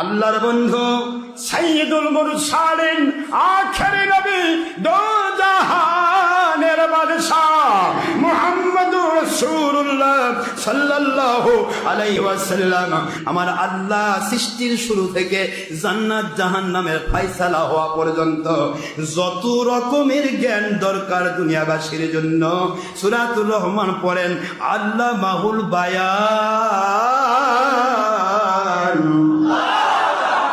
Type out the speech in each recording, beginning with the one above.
আল্লাহর বন্ধু সাইয়্যিদুল মুরসালিন আখেরি নবী দো জাহানের বাদশাহ মুহাম্মদুর রাসূলুল্লাহ সাল্লাল্লাহু আলাইহি ওয়াসাল্লাম আমার আল্লাহ সৃষ্টির শুরু থেকে জান্নাত জাহান্নামের ফয়সালা হওয়া পর্যন্ত যত রকমের জ্ঞান দরকার দুনিয়াবাসীর জন্য সূরাতুর রহমান পড়েন আল্লাহ মাহুল বায়ান।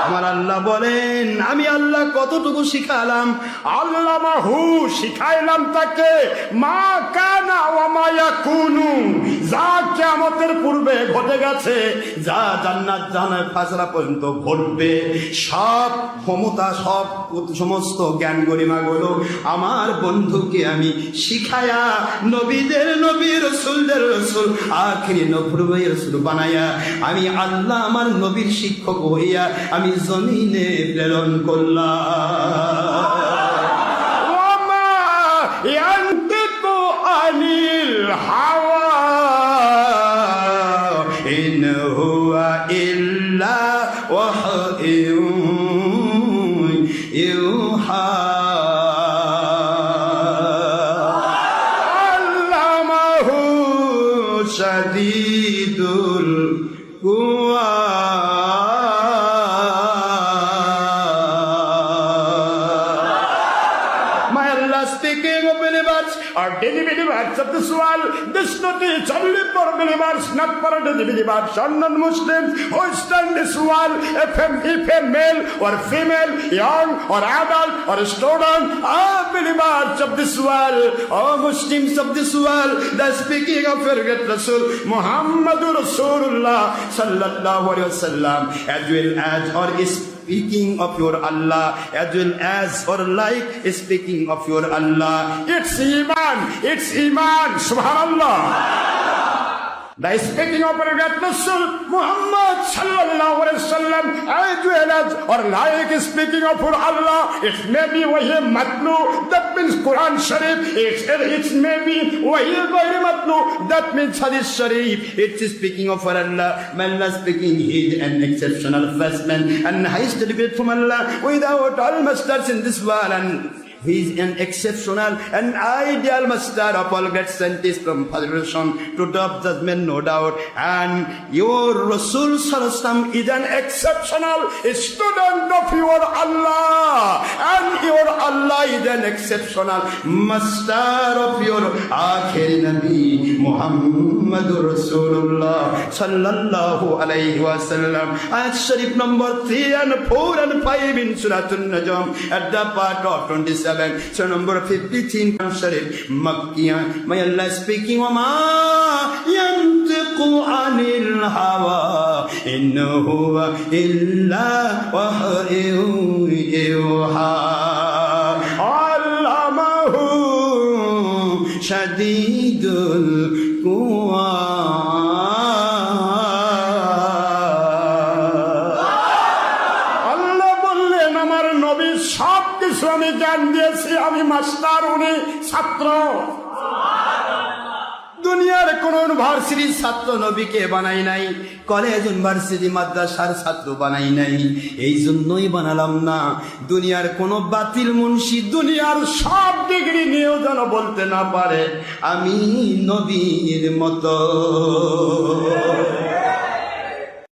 আমার আল্লাহ বলেন আমি আল্লাহ কতটুকু শিখালাম, আল্লাহ মাহু শিখাইলাম তাকে মা কানা ওয়া মা ইয়াকুনু, যা কিয়ামতের পূর্বে ঘটে গেছে, যা জান্নাত জাহান্নামের ফয়সালা পর্যন্ত ঘটবে, সব ক্ষমতা সব সমস্ত জ্ঞান গরিমাগুলো আমার বন্ধুকে আমি শিখায়া নবীদের নবী রাসূলদের রাসূল আখিরি নবীর রাসূল বানায়া আমি আল্লাহ আমার নবীর শিক্ষক হইয়া আমি জমিনে প্রেরণ করলাম। ওমা ইয়ানতিকু আনিল হাওয়া ইন হুয়া ইল্লা ওয়াহয়ুন ইউহা। আল্লামাহু শাদীদুল কুওয়া। Speaking of believers or daily believers of this world, this notice only for believers, not for daily believers or non-Muslims who stand this world, if a male or female, young or adult or student, all believers of this world, all Muslims of this world, the speaking of your great Rasul, Muhammadur Rasulullah sallallahu alaihi wasallam, as well as or is speaking of your Allah, as well as or like speaking of your Allah. It's Iman, subhanallah. The speaking of our great Rasul Muhammad sallallahu alaihi wasallam, as well as or like speaking of your Allah, it may be wahi matlu, that means Quran Sharif. It may be wahi ghairi matlu, that means Hadith Sharif. It's speaking of our Allah. Allah speaking is an exceptional first man and highest delivered from Allah without all masters in this world, and he is an exceptional and ideal master of all great scientists from Federation to Top Judgment, no doubt. And your Rasul Sallallahu is an exceptional student of your Allah, and your Allah is an exceptional master of your Akhir Nabi Muhammadur Rasulullah Sallallahu Alaihi Wasallam. Ayat Sharif number 3 and 4 and 5 in Suratul Najm at the part of 27. So number 15 Sharif Makkiyah. My Allah speaking wa ma yantiqu anil hawa in huwa illa wahyun yuha. Allamahu shadidul quwa. সব কিছু আমি জ্ঞান দিয়েছি, আমি master, উনি ছাত্র। দুনিয়ার কোন ইউনিভার্সিটির ছাত্র নবীকে বানাই নাই, কলেজ ইউনিভার্সিটি মাদ্রাসার ছাত্র বানাই নাই। এই জন্যই বানালাম না দুনিয়ার কোন বাতিল মুন্সি দুনিয়ার সব ডিগ্রি নিয়েও যেন বলতে না পারে আমি নবীর মতো।